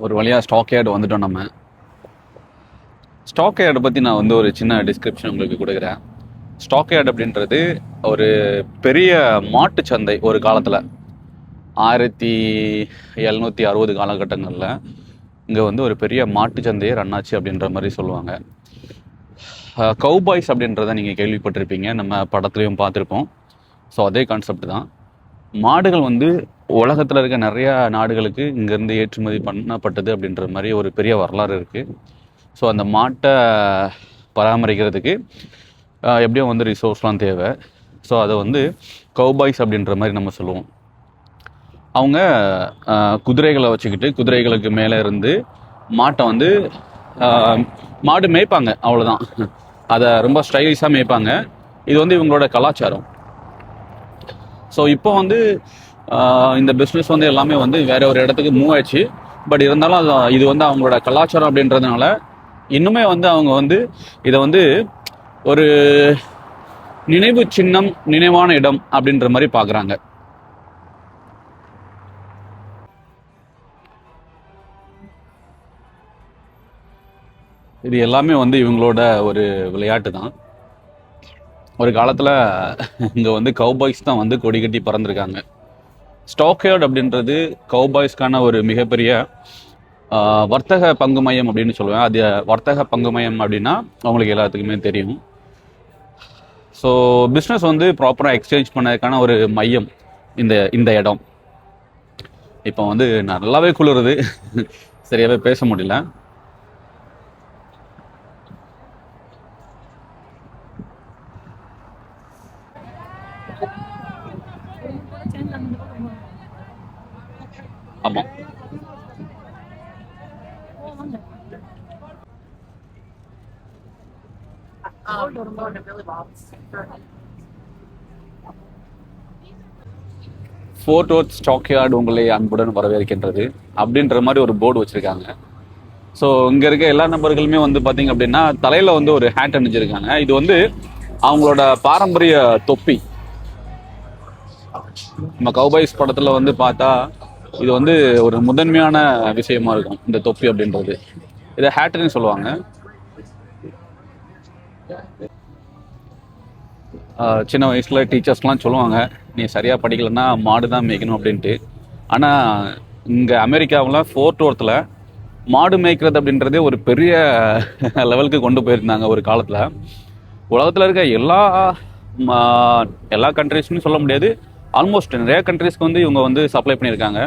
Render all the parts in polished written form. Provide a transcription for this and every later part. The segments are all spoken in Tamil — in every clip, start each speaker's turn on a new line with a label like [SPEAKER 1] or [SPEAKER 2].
[SPEAKER 1] ஒரு வழியாக ஸ்டாக் யார்டு வந்துட்டோம் நம்ம. ஸ்டாக் யார்டை பற்றி நான் வந்து ஒரு சின்ன டிஸ்கிரிப்ஷன் உங்களுக்கு கொடுக்குறேன். ஸ்டாக் யார்டு அப்படின்றது ஒரு பெரிய மாட்டு சந்தை. ஒரு காலத்தில் 1760 காலகட்டங்களில் இங்கே வந்து ஒரு பெரிய மாட்டு சந்தையை ரன் ஆச்சு அப்படின்ற மாதிரி சொல்லுவாங்க. கவுபாய்ஸ் அப்படின்றத நீங்கள் கேள்விப்பட்டிருப்பீங்க, நம்ம படத்துலையும் பார்த்துருப்போம். ஸோ அதே கான்செப்ட் தான். மாடுகள் வந்து உலகத்தில் இருக்க நிறையா நாடுகளுக்கு இங்கேருந்து ஏற்றுமதி பண்ணப்பட்டது அப்படின்ற மாதிரி ஒரு பெரிய வரலாறு இருக்குது. ஸோ அந்த மாட்டை பராமரிக்கிறதுக்கு எப்படியும் வந்து ரிசோர்ஸ்லாம் தேவை. ஸோ அதை வந்து கவுபாய்ஸ் அப்படின்ற மாதிரி நம்ம சொல்லுவோம். அவங்க குதிரைகளை வச்சுக்கிட்டு குதிரைகளுக்கு மேலே இருந்து மாட்டை வந்து மாடு மேய்ப்பாங்க, அவ்வளோதான். அதை ரொம்ப ஸ்டைலிஷாக மேய்ப்பாங்க. இது வந்து இவங்களோட கலாச்சாரம். ஸோ இப்போ வந்து இந்த பிஸ்னஸ் வந்து எல்லாமே வந்து வேற ஒரு இடத்துக்கு மூவ் ஆயிடுச்சு. பட் இருந்தாலும் இது வந்து அவங்களோட கலாச்சாரம் அப்படின்றதுனால இன்னுமே வந்து அவங்க வந்து இதை வந்து ஒரு நினைவு சின்னம், நினைவான இடம் அப்படின்ற மாதிரி பார்க்குறாங்க. இது எல்லாமே வந்து இவங்களோட ஒரு விளையாட்டு தான். ஒரு காலத்தில் இங்கே வந்து கவுபாய்ஸ் தான் வந்து கொடி கட்டி பறந்துருக்காங்க. ஸ்டாக் யார்டு அப்படின்றது கவுபாய்ஸ்க்கான ஒரு மிகப்பெரிய வர்த்தக பங்கு மையம் அப்படின்னு சொல்லுவேன். அது வர்த்தக பங்கு மையம் அப்படின்னா அவங்களுக்கு எல்லாத்துக்குமே தெரியும். ஸோ பிஸ்னஸ் வந்து ப்ராப்பராக எக்ஸ்சேஞ்ச் பண்ணதுக்கான ஒரு மையம் இந்த இடம். இப்போ வந்து நல்லாவே குளிருது, சரியாகவே பேச முடியல. ஆமாம், ஃபோர்ட் வொர்த் ஸ்டாக் யார்டு உங்களை அன்புடன் வரவேற்கின்றது அப்படின்ற மாதிரி ஒரு போர்டு வச்சுருக்காங்க. ஸோ இங்கே இருக்க எல்லா நபர்களுமே வந்து பார்த்தீங்க அப்படின்னா தலையில் வந்து ஒரு ஹேட் அணிஞ்சிருக்காங்க. இது வந்து அவங்களோட பாரம்பரிய தொப்பி. நம்ம கவுபாய்ஸ் படத்தில் வந்து பார்த்தா இது வந்து ஒரு முதன்மையான விஷயமா இருக்கும், இந்த தொப்பி அப்படின்றது. இதை ஹேட்டுன்னு சொல்லுவாங்க. சின்ன வயசில் டீச்சர்ஸ்லாம் சொல்லுவாங்க, நீ சரியாக படிக்கலைன்னா மாடு தான் மேய்க்கணும் அப்படின்ட்டு. ஆனால் இங்கே அமெரிக்காவில் ஃபோர்ட் வொர்த்தில் மாடு மேய்க்கிறது அப்படின்றதே ஒரு பெரிய லெவலுக்கு கொண்டு போயிருந்தாங்க ஒரு காலத்தில். உலகத்தில் இருக்க எல்லா கண்ட்ரீஸ்னு சொல்ல முடியாது, ஆல்மோஸ்ட் நிறைய கண்ட்ரீஸ்க்கு வந்து இவங்க வந்து சப்ளை பண்ணியிருக்காங்க.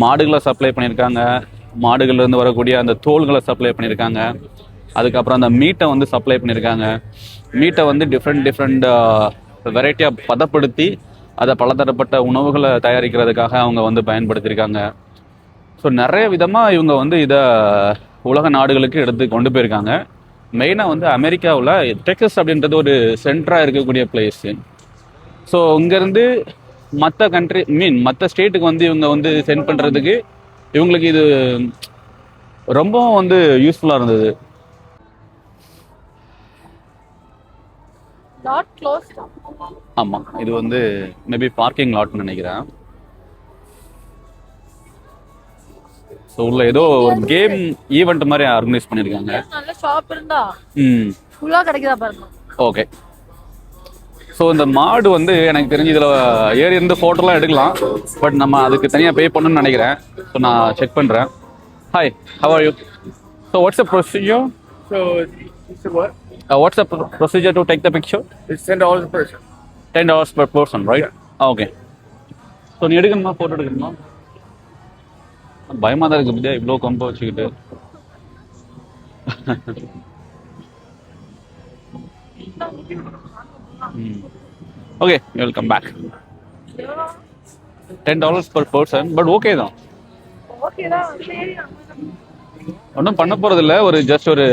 [SPEAKER 1] மாடுகளை சப்ளை பண்ணியிருக்காங்க, மாடுகள்லேருந்து வரக்கூடிய அந்த தோள்களை சப்ளை பண்ணியிருக்காங்க. அதுக்கப்புறம் அந்த மீட்டை வந்து சப்ளை பண்ணியிருக்காங்க. மீட்டை வந்து டிஃப்ரெண்ட் வெரைட்டியாக பதப்படுத்தி அதை பலதரப்பட்ட உணவுகளை தயாரிக்கிறதுக்காக அவங்க வந்து பயன்படுத்தியிருக்காங்க. ஸோ நிறைய விதமாக இவங்க வந்து இதை உலக நாடுகளுக்கு எடுத்து கொண்டு போயிருக்காங்க. மெயினாக வந்து அமெரிக்காவில் டெக்ஸஸ் அப்படின்றது ஒரு சென்டராக இருக்கக்கூடிய பிளேஸு. ஸோ இங்கேருந்து மற்ற ஸ்டேட்டுக்கு வந்து இவங்க வந்து சென்ட் பண்ணுறதுக்கு இவங்களுக்கு இது ரொம்பவும் வந்து யூஸ்ஃபுல்லாக இருந்தது. ஆமாம், இது வந்து மேபி பார்க்கிங் லாட்னு நினைக்கிறேன். ஸோ உள்ள ஏதோ ஒரு கேம் ஈவெண்ட் மாதிரி ஆர்கனைஸ் பண்ணியிருக்காங்க.
[SPEAKER 2] நல்ல ஷாப் இருந்தா ஃபுல்லா கிடைக்குதா பாருங்க.
[SPEAKER 1] ஓகே. ஸோ இந்த மாடு வந்து எனக்கு தெரிஞ்சு இதில் ஏறி இருந்து ஃபோட்டோலாம் எடுக்கலாம். பட் நம்ம அதுக்கு தனியாக பே பண்ணணும்னு நினைக்கிறேன். ஸோ நான் செக் பண்ணுறேன். Hi, how are you? So what's the procedure? What's the procedure to take the picture?
[SPEAKER 3] It's $10 per person.
[SPEAKER 1] $10 per person, right? Yeah. Okay. So நீ எடுக்கணுமா, ஃபோட்டோ எடுக்கணுமா? பயமாக தான் இருக்குது பத்தியா, இவ்வளோ கம்ப வச்சுக்கிட்டு. Okay, you will come back. $10 per person, but okay தான். ஒன்றும் பண்ண போகிறதில்ல, ஒரு ஜஸ்ட் ஒரு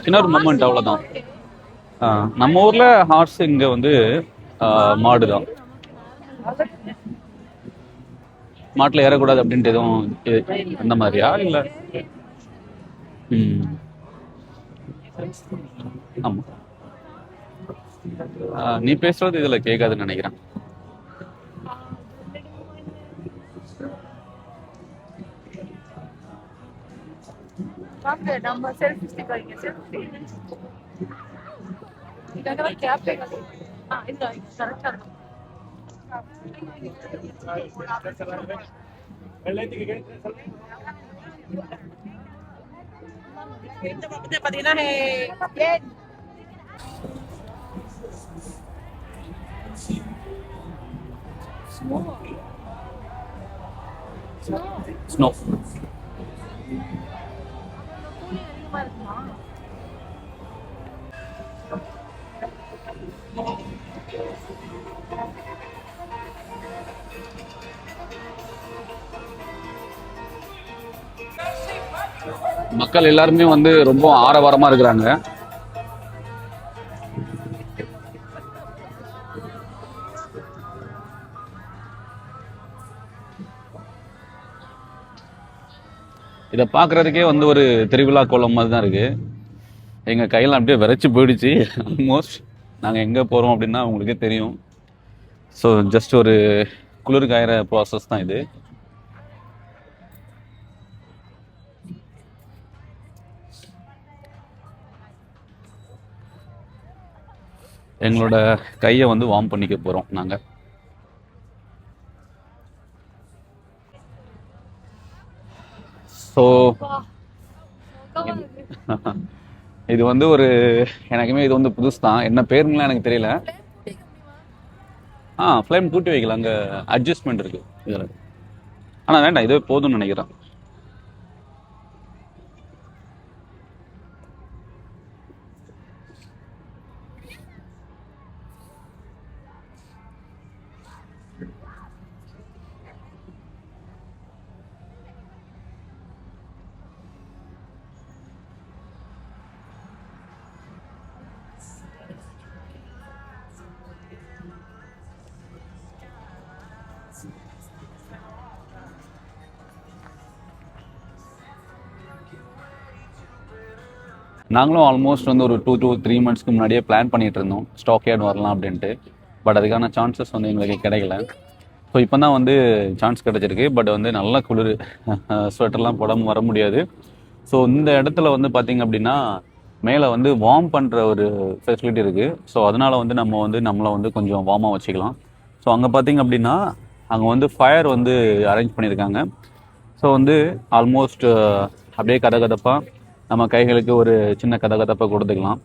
[SPEAKER 1] சின்ன ஒரு மொமெண்ட், அவ்வளோதான். நம்ம ஊரில் ஹார்ஸ், இங்கே வந்து மாடு தான். மாட்டில் ஏறக்கூடாது அப்படின்ட்டு எதுவும் அந்த மாதிரியா இல்லை? ஆமாம், நீ பேசுறது இதில் கேட்காதுன்னு நினைக்கிறேன்.
[SPEAKER 2] வாங்க நம்ம செல்ஃபி ஸ்டிக் வைங்க செல்ஃபி இதெல்லாம் கேப் இது கரெக்டா இருக்கும் இந்த பக்கத்துல பாத்தீங்கன்னா
[SPEAKER 1] ஸ்னோ மக்கள் எல்லாருமே வந்து ரொம்ப ஆரவாரமா இருக்கிறாங்க. இதை பார்க்குறதுக்கே வந்து ஒரு திருவிழா கோலம் மாதிரி தான் இருக்குது. எங்கள் கையில் அப்படியே விரைச்சி போயிடுச்சு. ஆல்மோஸ்ட் நாங்கள் எங்கே போகிறோம் அப்படின்னா உங்களுக்கே தெரியும். ஸோ ஜஸ்ட் ஒரு குளிர் காயிற ப்ராசஸ் தான் இது. எங்களோட கையை வந்து வார்ம் பண்ணிக்க போகிறோம் நாங்கள். ஸோ இது வந்து ஒரு எனக்குமே இது வந்து புதுசு தான். என்ன பேருங்களாம் எனக்கு தெரியல. ஃப்ளேம் கூட்டி வைக்கலாம், அங்கே அட்ஜஸ்ட்மெண்ட் இருக்குது இதில். ஆனால் வேண்டாம், இதுவே போதும்னு நினைக்கிறேன். நாங்களும் ஆல்மோஸ்ட் வந்து ஒரு 2 to 3 monthsக்கு முன்னாடியே பிளான் பண்ணிட்டு இருந்தோம் ஸ்டாக் யார்ட் வரலாம் அப்படின்ட்டு. பட் அதுக்கான சான்சஸ் வந்து எங்களுக்கு கிடைக்கல. ஸோ இப்போ தான் வந்து சான்ஸ் கிடைச்சிருக்கு. பட் வந்து நல்லா குளிர், ஸ்வெட்டர்லாம் போடாமல் வர முடியாது. ஸோ இந்த இடத்துல வந்து பார்த்திங்க அப்படின்னா மேலே வந்து வார்ம் பண்ணுற ஒரு ஃபெசிலிட்டி இருக்குது. ஸோ அதனால் வந்து நம்ம வந்து நம்மளை வந்து கொஞ்சம் வார்மாக வச்சுக்கலாம். ஸோ அங்கே பார்த்திங்க அப்படின்னா அங்கே வந்து ஃபயர் வந்து அரேஞ்ச் பண்ணியிருக்காங்க. ஸோ வந்து ஆல்மோஸ்ட் அப்படியே கதகதப்பாக நம்ம கைகளுக்கு ஒரு சின்ன கதகதப்பை கொடுத்துக்கலாம்.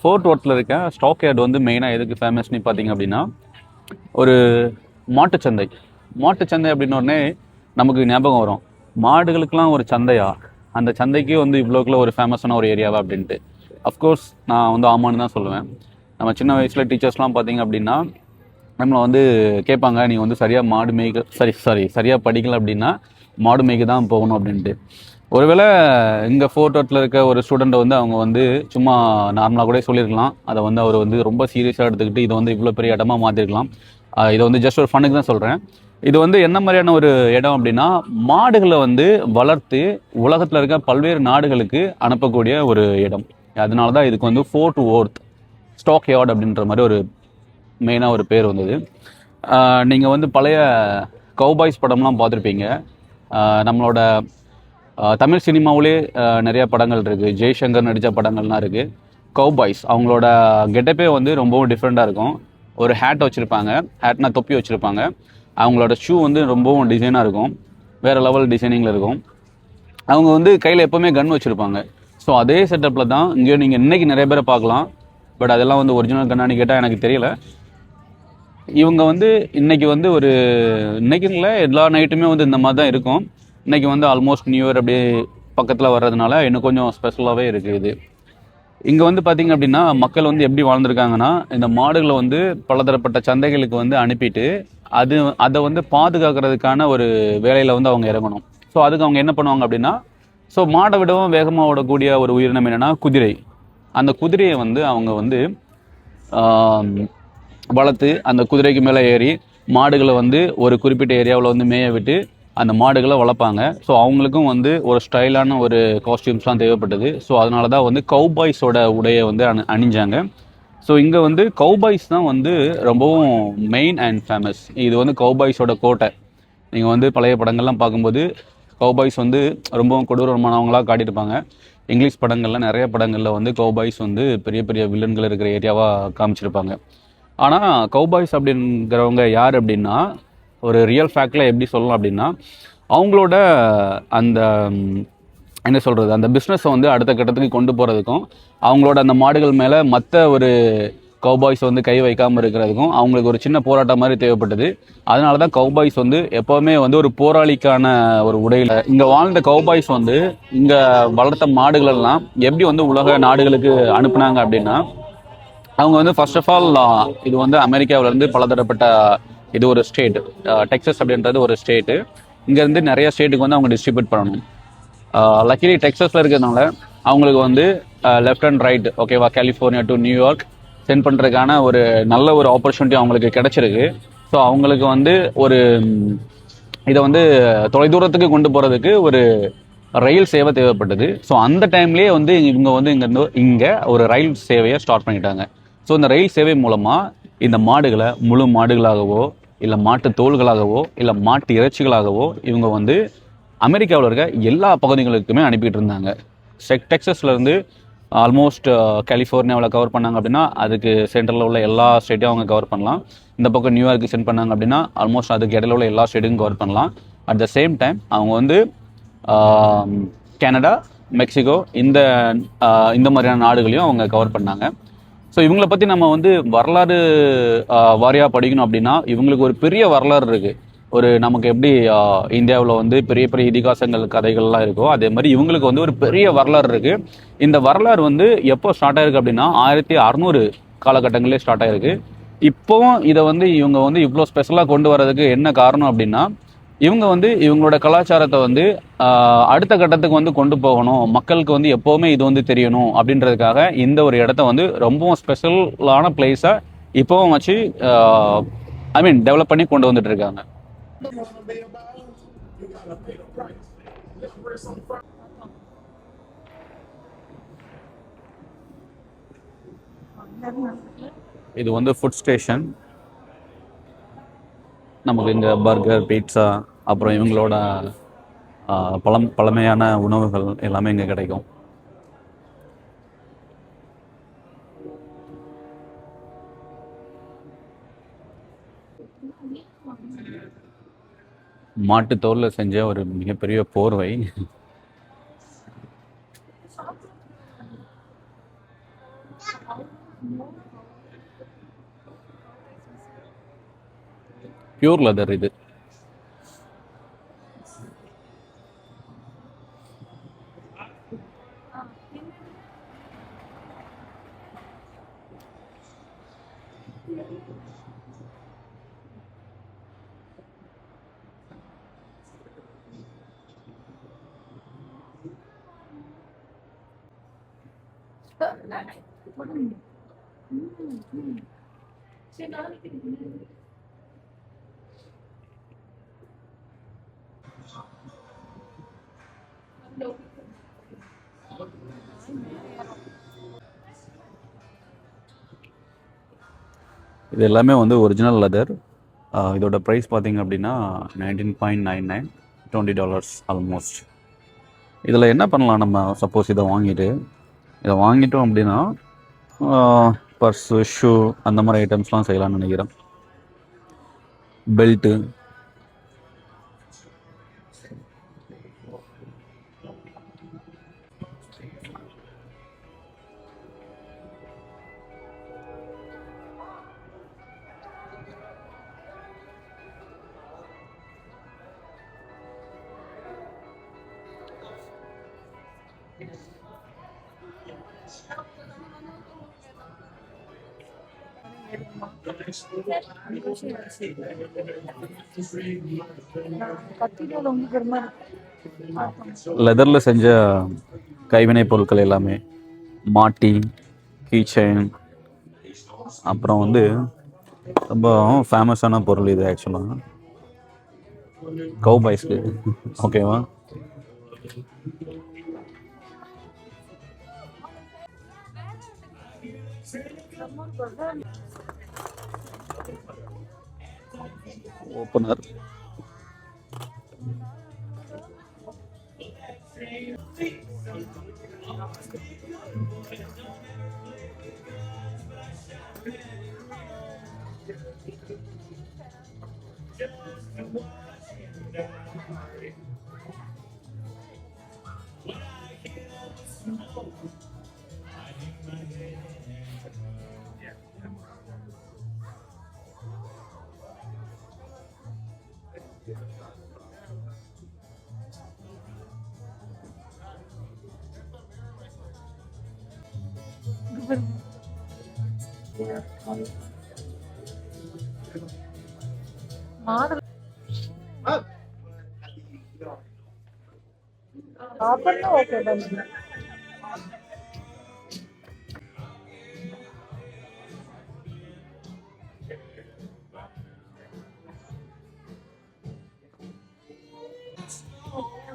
[SPEAKER 1] ஃபோர்ட் ஒர்த்தில் இருக்க ஸ்டாக் யார்டு வந்து மெயினாக எதுக்கு ஃபேமஸ்னு பார்த்தீங்க அப்படின்னா ஒரு மாட்டுச்சந்தை. மாட்டுச்சந்தை அப்படின்னோடனே நமக்கு ஞாபகம் வரும், மாடுகளுக்கெல்லாம் ஒரு சந்தையா, அந்த சந்தைக்கு வந்து இவ்வளோக்குள்ள ஒரு ஃபேமஸான ஒரு ஏரியாவா அப்படின்ட்டு. அஃப்கோர்ஸ் நான் வந்து ஆமான்னு தான் சொல்லுவேன். நம்ம சின்ன வயசில் டீச்சர்ஸ்லாம் பார்த்தீங்க அப்படின்னா நம்மளை வந்து கேட்பாங்க, நீ வந்து சரியாக மாடு மேய்க்க சரியாக படிக்கல அப்படின்னா மாடு மேய்க்க தான் போகணும் அப்படின்ட்டு. ஒருவேளை இங்கே ஃபோர்ட் இருக்க ஒரு ஸ்டூடெண்ட்டை வந்து அவங்க வந்து சும்மா நார்மலாக கூட சொல்லியிருக்கலாம். அதை வந்து அவர் வந்து ரொம்ப சீரியஸாக எடுத்துக்கிட்டு இதை வந்து இவ்வளோ பெரிய இடமா மாற்றிருக்கலாம். இதை வந்து ஜஸ்ட் ஒரு ஃபனுக்கு தான் சொல்கிறேன். இது வந்து என்ன மாதிரியான ஒரு இடம் அப்படின்னா மாடுகளை வந்து வளர்த்து உலகத்தில் இருக்க பல்வேறு நாடுகளுக்கு அனுப்பக்கூடிய ஒரு இடம். அதனால தான் இதுக்கு வந்து ஃபோர்ட் ஒர்த் ஸ்டாக் யார்ட் அப்படின்ற மாதிரி ஒரு மெயினாக ஒரு பேர் வந்தது. நீங்கள் வந்து பழைய கௌபாய்ஸ் படம்லாம் பார்த்துருப்பீங்க. நம்மளோட தமிழ் சினிமாவிலே நிறைய படங்கள் இருக்குது. ஜெய்சங்கர் நடித்த படங்கள்லாம் இருக்குது. கௌபாய்ஸ் அவங்களோட கெட்டப்பே வந்து ரொம்பவும் டிஃப்ரெண்ட்டாக இருக்கும். ஒரு ஹேட் வச்சுருப்பாங்க, ஹேட்னா தொப்பி வச்சுருப்பாங்க. அவங்களோட ஷூ வந்து ரொம்பவும் டிசைனாக இருக்கும், வேறு லெவல் டிசைனிங்கில் இருக்கும். அவங்க வந்து கையில் எப்போவுமே கன் வச்சுருப்பாங்க. ஸோ அதே செட்டப்பில் தான் இங்கே நீங்கள் இன்றைக்கி நிறைய பேரை பார்க்கலாம். பட் அதெல்லாம் வந்து ஒரிஜினல் கன்னான்னு கேட்டால் எனக்கு தெரியல. இவங்க வந்து இன்றைக்கி வந்து ஒரு இன்றைக்கி இல்லை, எல்லா நைட்டுமே வந்து இந்த மாதிரி தான் இருக்கும். இன்றைக்கி வந்து ஆல்மோஸ்ட் நியூ இயர் அப்படியே பக்கத்தில் வர்றதுனால இன்னும் கொஞ்சம் ஸ்பெஷலாகவே இருக்குது இது. இங்கே வந்து பார்த்திங்க அப்படின்னா மக்கள் வந்து எப்படி வாழ்ந்துருக்காங்கன்னா, இந்த மாடுகளை வந்து பலதரப்பட்ட சந்தைகளுக்கு வந்து அனுப்பிட்டு அதை வந்து பாதுகாக்கிறதுக்கான ஒரு வேலையில் வந்து அவங்க இறங்கணும். ஸோ அதுக்கு அவங்க என்ன பண்ணுவாங்க அப்படின்னா, ஸோ மாடை விடவும் வேகமாக ஓடக்கூடிய ஒரு உயிரினம் என்னென்னா குதிரை. அந்த குதிரையை வந்து அவங்க வந்து வளர்த்து அந்த குதிரைக்கு மேலே ஏறி மாடுகளை வந்து ஒரு குறிப்பிட்ட ஏரியாவில் வந்து மேய விட்டு அந்த மாடுகளை வளர்ப்பாங்க. ஸோ அவங்களுக்கும் வந்து ஒரு ஸ்டைலான ஒரு காஸ்டியூம்ஸ்லாம் தேவைப்பட்டது. ஸோ அதனால தான் வந்து கௌபாய்ஸோட உடையை வந்து அணிஞ்சாங்க. ஸோ இங்கே வந்து கௌபாய்ஸ் தான் வந்து ரொம்பவும் மெயின் அண்ட் ஃபேமஸ். இது வந்து கௌபாய்ஸோட கோட்டை. நீங்கள் வந்து பழைய படங்கள்லாம் பார்க்கும்போது கௌபாய்ஸ் வந்து ரொம்பவும் கொடூரமானவங்களாக காட்டியிருப்பாங்க. இங்கிலீஷ் படங்களில் நிறைய படங்களில் வந்து கௌபாய்ஸ் வந்து பெரிய பெரிய வில்லன்கள் இருக்கிற ஏரியாவாக காமிச்சிருப்பாங்க. ஆனால் கௌபாய்ஸ் அப்படிங்கிறவங்க யார் அப்படின்னா, ஒரு ரியல் ஃபேக்டில் எப்படி சொல்லலாம் அப்படின்னா, அவங்களோட அந்த என்ன சொல்கிறது, அந்த பிஸ்னஸை வந்து அடுத்த கட்டத்துக்கு கொண்டு போகிறதுக்கும், அவங்களோட அந்த மாடுகள் மேலே மற்ற ஒரு கௌபாய்ஸ் வந்து கை வைக்காமல் இருக்கிறதுக்கும் அவங்களுக்கு ஒரு சின்ன போராட்டம் மாதிரி தேவைப்பட்டது. அதனால தான் கௌபாய்ஸ் வந்து எப்போவுமே வந்து ஒரு போராளிக்கான ஒரு உடையில் இங்கே வாழ்ந்த கௌபாய்ஸ் வந்து இங்கே வளர்த்த மாடுகள் எல்லாம் எப்படி வந்து உலக நாடுகளுக்கு அனுப்புனாங்க அப்படின்னா, அவங்க வந்து ஃபர்ஸ்ட் ஆஃப் ஆல் இது வந்து அமெரிக்காவிலேருந்து பலதரப்பட்ட இது ஒரு ஸ்டேட், டெக்ஸஸ் அப்படின்றது ஒரு ஸ்டேட்டு. இங்கேருந்து நிறைய ஸ்டேட்டுக்கு வந்து அவங்க டிஸ்ட்ரிபியூட் பண்ணணும். லக்கிலி டெக்ஸஸில் இருக்கிறதுனால அவங்களுக்கு வந்து லெஃப்ட் அண்ட் ரைட், ஓகேவா, கலிஃபோர்னியா டு நியூயார்க் சென்ட் பண்ணுறதுக்கான ஒரு நல்ல ஒரு ஆப்பர்ச்சுனிட்டி அவங்களுக்கு கிடைச்சிருக்கு. ஸோ அவங்களுக்கு வந்து ஒரு இதை வந்து தொலைதூரத்துக்கு கொண்டு போகிறதுக்கு ஒரு ரயில் சேவை தேவைப்பட்டது. ஸோ அந்த டைம்லேயே வந்து இவங்க வந்து இங்கே ஒரு ரயில் சேவையை ஸ்டார்ட் பண்ணிட்டாங்க. ஸோ இந்த ரயில் சேவை மூலமாக இந்த மாடுகளை முழு மாடுகளாகவோ இல்லை மாட்டு தோள்களாகவோ இல்லை மாட்டு இறைச்சிகளாகவோ இவங்க வந்து அமெரிக்காவில் இருக்க எல்லா பகுதிகளுக்குமே அனுப்பிட்டு இருந்தாங்க. டெக்ஸஸ்லேருந்து ஆல்மோஸ்ட் கலிஃபோர்னியாவில் கவர் பண்ணாங்க அப்படின்னா அதுக்கு சென்ட்ரலில் உள்ள எல்லா ஸ்டேட்டையும் அவங்க கவர் பண்ணலாம். இந்த பக்கம் நியூயார்க்கு சென்ட் பண்ணாங்க அப்படின்னா ஆல்மோஸ்ட் அதுக்கு இடையில உள்ள எல்லா ஸ்டேட்டையும் கவர் பண்ணலாம். அட் த சேம் டைம் அவங்க வந்து கனடா, மெக்சிகோ இந்த மாதிரியான நாடுகளையும் அவங்க கவர் பண்ணாங்க. ஸோ இவங்களை பற்றி நம்ம வந்து வரலாறு வாரியாக படிக்கணும் அப்படின்னா இவங்களுக்கு ஒரு பெரிய வரலாறு இருக்குது. ஒரு நமக்கு எப்படி இந்தியாவில் வந்து பெரிய பெரிய இதிகாசங்கள் கதைகள்லாம் இருக்கோ அதே மாதிரி இவங்களுக்கு வந்து ஒரு பெரிய வரலாறு இருக்குது. இந்த வரலாறு வந்து எப்போ ஸ்டார்ட் ஆயிருக்கு அப்படின்னா 1600 காலகட்டங்களே ஸ்டார்ட் ஆயிருக்கு. இப்போவும் இதை வந்து இவங்க வந்து இவ்வளோ ஸ்பெஷலாக கொண்டு வரதுக்கு என்ன காரணம் அப்படின்னா, இவங்க வந்து இவங்களோட கலாச்சாரத்தை வந்து அடுத்த கட்டத்துக்கு வந்து கொண்டு போகணும், மக்களுக்கு வந்து எப்போவுமே இது வந்து தெரியணும் அப்படின்றதுக்காக இந்த ஒரு இடத்த வந்து ரொம்பவும் ஸ்பெஷலான பிளேஸாக இப்போவும் வச்சு டெவலப் பண்ணி கொண்டு வந்துட்டு இருக்காங்க. இது வந்து ஃபுட் ஸ்டேஷன். நமக்கு இங்கே பர்கர், பீட்சா, அப்புறம் இவங்களோட பழமையான உணவுகள் எல்லாமே இங்கே கிடைக்கும். மாட்டுத்தோலில் செஞ்ச ஒரு மிகப்பெரிய போர்வை. பியூர் லெதர் இது. இது எல்லாமே வந்து ஒரிஜினல் லெதர். இதோட ப்ரைஸ் பார்த்தீங்க அப்படின்னா $19.99, $20 ஆல்மோஸ்ட். இதில் என்ன பண்ணலாம், நம்ம சப்போஸ் இதை வாங்கிட்டோம் அப்படின்னா பர்ஸு, ஷூ அந்த மாதிரி ஐட்டம்ஸ்லாம் செய்யலாம்னு நினைக்கிறேன். பெல்ட்டு, லெதரில் செஞ்ச கைவினைப் பொருட்கள் எல்லாமே, மாட்டி, கீச்செயின், அப்புறம் வந்து ரொம்ப ஃபேமஸான பொருள் இது ஆக்சுவலாக கௌபாய்ஸ்க்கு. ஓகேவா, ஓப்பனர்,
[SPEAKER 2] மாடல் சாப்பிடணும் ஓகே தான்.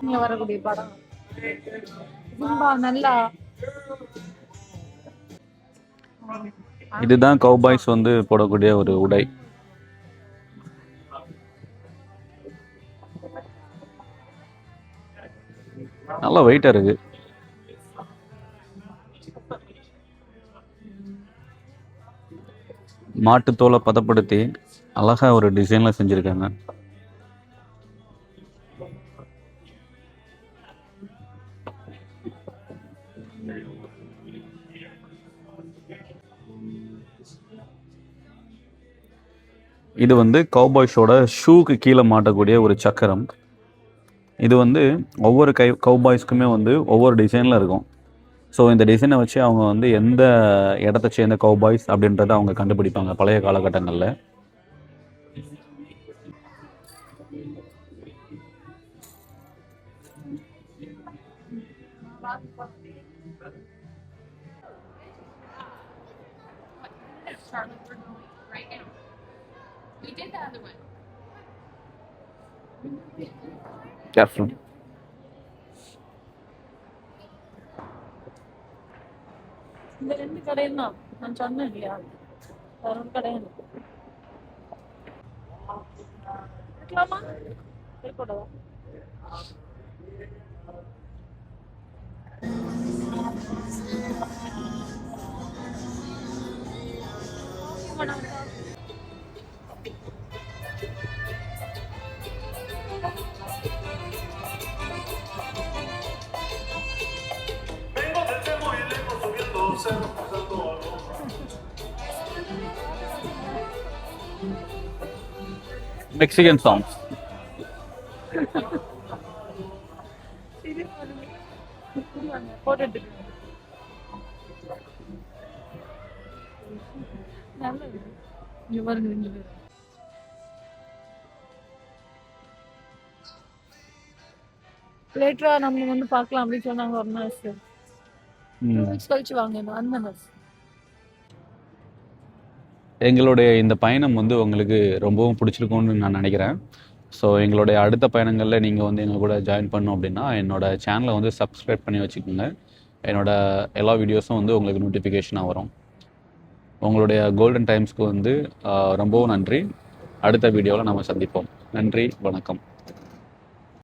[SPEAKER 2] இங்க வரக்கூடிய படம் சிம்பா நல்லா
[SPEAKER 1] இதுதான் கவுபாய்ஸ் வந்து போடக்கூடிய ஒரு உடை. நல்லா வெயிட்டா இருக்கு. மாட்டுத்தோலை பதப்படுத்தி அழகா ஒரு டிசைன்ல செஞ்சிருக்காங்க. இது வந்து கவுபாய்ஸோட ஷூக்கு கீழே மாட்டக்கூடிய ஒரு சக்கரம். இது வந்து ஒவ்வொரு கவுபாய்ஸ்க்குமே வந்து ஒவ்வொரு டிசைனில் இருக்கும். ஸோ இந்த டிசைனை வச்சு அவங்க வந்து எந்த இடத்த சேர்ந்த கவுபாய்ஸ் அப்படின்றத அவங்க கண்டுபிடிப்பாங்க பழைய காலகட்டங்களில். Careful.
[SPEAKER 2] இந்த ரெண்டு கடையும் தான் நான் சொன்னேன் இல்லையா, வேற ஒரு கடையும் இருக்கலாமா இருக்கக்கூடாதா?
[SPEAKER 1] Mexican songs.
[SPEAKER 2] போட்டுட்டு நல்லது. இங்க பாருங்க ரெண்டு பேரும். லேட்டரா நம்ம வந்து பார்க்கலாம் அப்படின்னு சொன்னாங்க ஒரு நர்ஸ். 2 weeks கழிச்சு வாங்க அந்த நர்ஸ்.
[SPEAKER 1] எங்களுடைய இந்த பயணம் வந்து உங்களுக்கு ரொம்பவும் பிடிச்சிருக்கும்னு நான் நினைக்கிறேன். ஸோ எங்களுடைய அடுத்த பயணங்களில் நீங்கள் வந்து எங்கள் கூட ஜாயின் பண்ணோம் அப்படின்னா என்னோடய சேனலை வந்து சப்ஸ்கிரைப் பண்ணி வச்சுக்கோங்க. என்னோடய எல்லா வீடியோஸும் வந்து உங்களுக்கு நோட்டிஃபிகேஷனாக வரும். உங்களுடைய கோல்டன் டைம்ஸ்க்கு வந்து ரொம்பவும் நன்றி. அடுத்த வீடியோவில் நம்ம சந்திப்போம். நன்றி, வணக்கம்.